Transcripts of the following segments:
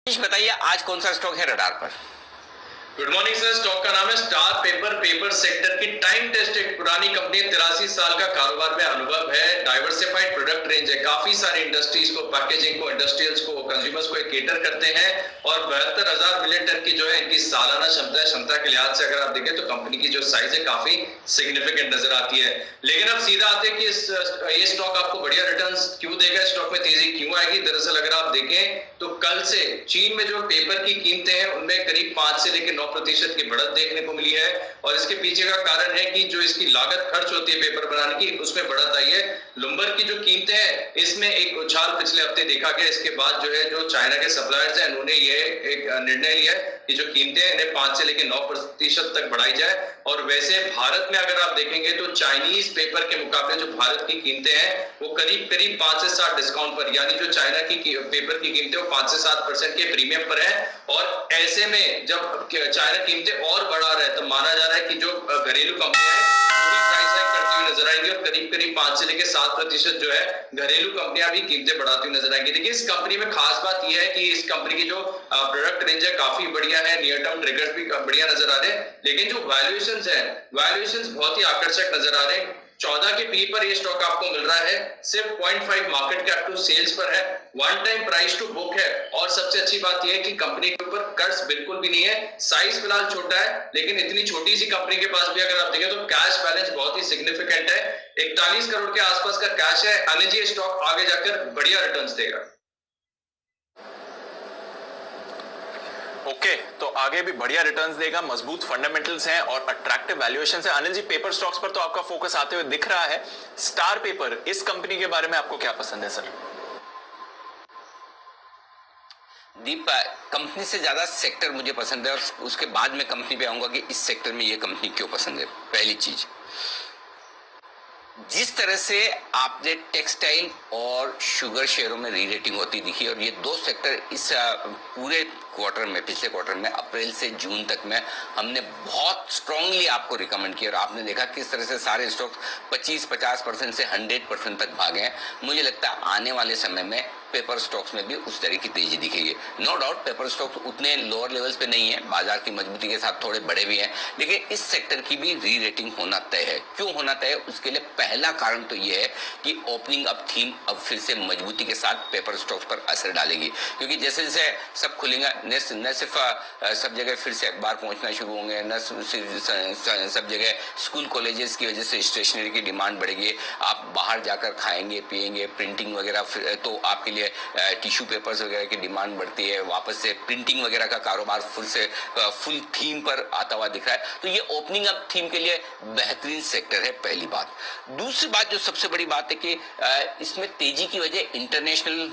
बताइए आज कौन सा स्टॉक है रडार पर। Good morning sir. स्टॉक का नाम है स्टार पेपर। पेपर सेक्टर की टाइम टेस्टेड पुरानी कंपनी, 83 साल का कारोबार में अनुभव है, डाइवर्सिफाइड प्रोडक्ट रेंज है, काफी सारे इंडस्ट्रीज को, पैकेजिंग को, इंडस्ट्रियल्स को, कंज्यूमर्स को केटर करते हैं और 72,000 मिलियन टन की जो है इनकी सालाना क्षमता है। क्षमता के लिहाज से अगर आप देखें तो कंपनी की जो साइज है काफी सिग्निफिकेंट नजर आती है। लेकिन अब सीधा आते हैं कि ये स्टॉक आपको बढ़िया रिटर्न्स क्यों देगा, स्टॉक में तेजी क्यों आएगी। दरअसल अगर आप देखें तो कल से चीन में जो पेपर की कीमतें हैं उनमें करीब 5 से लेकर 9% की बढ़त देखने को मिली है और इसके पीछे का कारण है कि जो इसकी लागत खर्च होती है पेपर बनाने की उसमें बढ़त आई है। लुम्बर की जो कीमतें हैं इसमें एक उछाल पिछले हफ्ते देखा गया। इसके बाद जो है जो चाइना के सप्लायर्स हैं उन्होंने ये एक निर्णय लिया है कि जो कीमतें हैं इन्हें 5 से लेकर 9% तक बढ़ाई जाए। और वैसे भारत में अगर आप देखेंगे तो चाइनीज पेपर के मुकाबले जो भारत की कीमतें हैं वो करीब करीब 5 से 7 डिस्काउंट पर, यानी जो चाइना की पेपर की कीमतें वो 5 से 7% के प्रीमियम पर है। और ऐसे में जब चाइना कीमतें और बढ़ा रहा है तो माना जा रहा है कि जो घरेलू कंपनियां हैं वो भी प्राइस हाइक करती हुई नजर आएंगी और करीब करीब 5 से लेकर 7% जो है घरेलू कंपनियां भी कीमतें बढ़ाती हुई नजर आएंगी। देखिए इस कंपनी में खास बात यह है कि इस कंपनी की जो प्रोडक्ट रेंज है काफी बढ़िया है, नियर टर्म ट्रिगर्स भी बढ़िया नजर आ रहे हैं, लेकिन जो वैल्यूएशंस है वैल्यूएशंस बहुत ही आकर्षक नजर आ रहे हैं। 14 के पी पर ये स्टॉक आपको मिल रहा है, सिर्फ 0.5 मार्केट कैप टू सेल्स पर है, 1 टाइम प्राइस टू बुक है और सबसे अच्छी बात यह है कि कंपनी के ऊपर कर्ज बिल्कुल भी नहीं है। साइज फिलहाल छोटा है लेकिन इतनी छोटी सी कंपनी के पास भी अगर आप देखें तो कैश बैलेंस बहुत ही सिग्निफिकेंट है, 41 करोड़ के आसपास का कैश है। अनिजी स्टॉक आगे जाकर बढ़िया रिटर्न्स देगा। ओके, तो आगे भी बढ़िया रिटर्न्स देगा, मजबूत फंडामेंटल्स हैं और अट्रैक्टिव वैल्यूएशन है। अनिल जी, पेपर स्टॉक्स पर तो आपका फोकस आते हुए दिख रहा है, स्टार पेपर इस कंपनी के बारे में आपको क्या पसंद है सर? दीप, कंपनी से ज्यादा सेक्टर मुझे पसंद है और उसके बाद में कंपनी पे आऊंगा कि इस सेक्टर में ये कंपनी क्यों पसंद है। पहली चीज, जिस तरह से आपने टेक्सटाइल और शुगर शेयरों में री रेटिंग होती दिखी और ये दो सेक्टर इस पूरे क्वार्टर में, पिछले क्वार्टर में अप्रैल से जून तक में हमने बहुत स्ट्रांगली आपको रिकमेंड किया और आपने देखा किस तरह से सारे स्टॉक्स 25-50% से 100% तक भागे हैं। मुझे लगता है आने वाले समय में पेपर स्टॉक्स में भी उस तरह की तेजी दिखेगी। नो डाउट पेपर स्टॉक्स उतने लोअर लेवल्स पे नहीं है, बाजार की मजबूती के साथ थोड़े बड़े भी हैं, लेकिन इस सेक्टर की भी री रेटिंग होना तय है। क्यों होना तय है? उसके लिए पहला कारण तो यह है कि ओपनिंग अप थीम अब फिर से मजबूती के साथ पेपर स्टॉक्स पर असर डालेगी, क्योंकि जैसे जैसे सब खुलेंगे, न सिर्फ सब जगह फिर से अखबार पहुंचना शुरू होंगे, न सब जगह स्कूल कॉलेजेस की वजह से स्टेशनरी की डिमांड बढ़ेगी। आप बाहर जाकर खाएंगे पिएंगे, प्रिंटिंग वगैरह, तो आपके लिए टिश्यू पेपर्स वगैरह की डिमांड बढ़ती है, वापस से प्रिंटिंग वगैरह का कारोबार फुल थीम पर आता हुआ दिख रहा है। तो ये ओपनिंग अप थीम के लिए बेहतरीन सेक्टर है, पहली बात। दूसरी बात जो सबसे बड़ी बात है कि इसमें तेजी की वजह इंटरनेशनल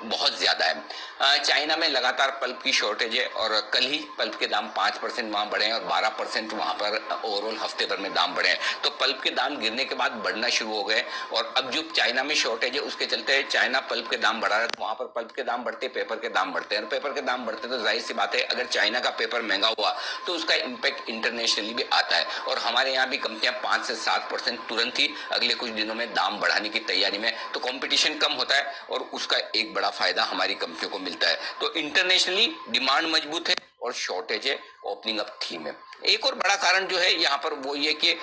बहुत ज्यादा है। चाइना में लगातार पल्प की शॉर्टेज है और कल ही पल्प के दाम 5% वहां बढ़े हैं और 12% वहां पर ओवरऑल हफ्ते भर में दाम बढ़े हैं। तो पल्प के दाम गिरने के बाद बढ़ना शुरू हो गए और अब जो चाइना में शॉर्टेज है उसके चलते चाइना पल्प के दाम बढ़ा रहा है, तो वहां पर पल्प के दाम बढ़ते, पेपर के दाम बढ़ते हैं। पेपर के दाम बढ़ते तो जाहिर सी बात है अगर चाइना का पेपर महंगा हुआ तो उसका इम्पैक्ट इंटरनेशनली भी आता है और हमारे यहाँ भी कंपनियां 5 से 7% तुरंत ही अगले कुछ दिनों में दाम बढ़ाने की तैयारी में, तो कॉम्पिटिशन कम होता है और उसका एक बड़ा फायदा हमारी कंपनियों को मिलता है। तो इंटरनेशनली डिमांड मजबूत है और शॉर्टेज है, ओपनिंग अप थीम है। एक और बड़ा कारण जो है यहाँ पर वो ये कि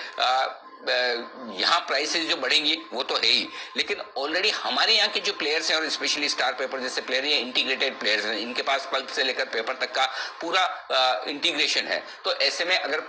यहाँ प्राइसेस जो बढ़ेंगी वो तो है ही, लेकिन ऑलरेडी हमारे यहाँ के जो प्लेयर्स हैं और स्पेशली स्टार पेपर जैसे प्लेयर हैं, इंटीग्रेटेड प्लेयर्स हैं, इनके पास पल्प से लेकर पेपर तक का पूरा इंटीग्रेशन है। तो ऐसे में अगर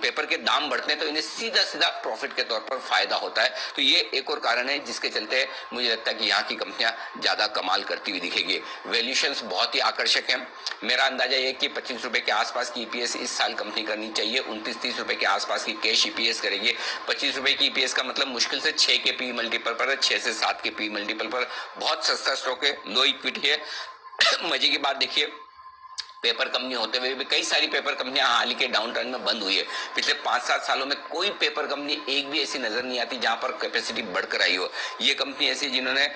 पेपर के दाम बढ़ते हैं तो इन्हें सीधा सीधा प्रॉफिट के तौर पर फायदा होता है। तो ये एक और कारण है जिसके चलते मुझे लगता है कि यहाँ की कंपनियां ज्यादा कमाल करती हुई दिखेगी। वैल्यूएशंस बहुत ही आकर्षक है। मेरा अंदाजा ये कि 25 रुपए के आसपास की ईपीएस इस साल कंपनी करनी चाहिए, 29-30 रुपए के आसपास की कैश ईपीएस करेगी। 25 रुपए की ईपीएस का मतलब मुश्किल से 6 के पी मल्टीपल पर है, 6 से 7 के पी मल्टीपल पर। बहुत सस्ता स्टॉक है, लो इक्विटी है। मजे की बात देखिए, पेपर कंपनी होते हुए भी कई सारी पेपर कंपनियां हाल ही के डाउन टर्न में बंद हुई है। पिछले 5-7 सालों में कोई पेपर कंपनी एक भी ऐसी नजर नहीं आती जहां पर कैपेसिटी बढ़कर आई हो। ये कंपनी ऐसी जिन्होंने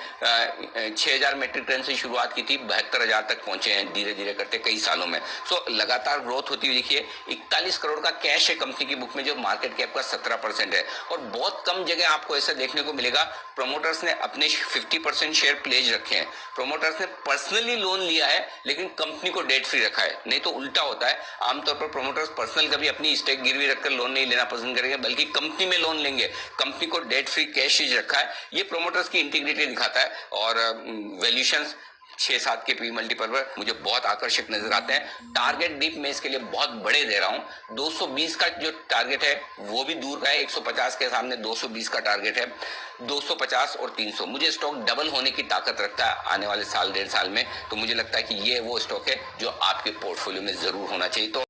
6000 मेट्रिक टन से शुरुआत की थी, 72,000 तक पहुंचे हैं धीरे धीरे करते कई सालों में। सो लगातार ग्रोथ होती हुई देखिए। 41 करोड़ का कैश है कंपनी की बुक में, जो मार्केट कैप का 17% है। और बहुत कम जगह आपको ऐसा देखने को मिलेगा प्रोमोटर्स ने अपने 50% शेयर प्लेज रखे हैं। प्रोमोटर्स ने पर्सनली लोन लिया है लेकिन कंपनी को डेट फ्री रखा है। नहीं तो उल्टा होता है, आमतौर पर प्रोमोटर्स पर्सनल कभी अपनी स्टेक गिरवी रखकर लोन नहीं लेना पसंद करेंगे, बल्कि कंपनी में लोन लेंगे। कंपनी को डेट फ्री कैश रखा है, ये प्रोमोटर्स की इंटीग्रिटी दिखाता है। और वैल्यूएशंस 6-7 के पी मल्टीपल पर मुझे बहुत आकर्षक नजर आते हैं। टारगेट डीप में इसके लिए बहुत बड़े दे रहा हूं। 220 का जो टारगेट है वो भी दूर का है, 150 के सामने 220 का टारगेट है। 250 और 300 मुझे स्टॉक डबल होने की ताकत रखता है आने वाले साल 1.5 साल में। तो मुझे लगता है कि ये वो स्टॉक है जो आपके पोर्टफोलियो में जरूर होना चाहिए। तो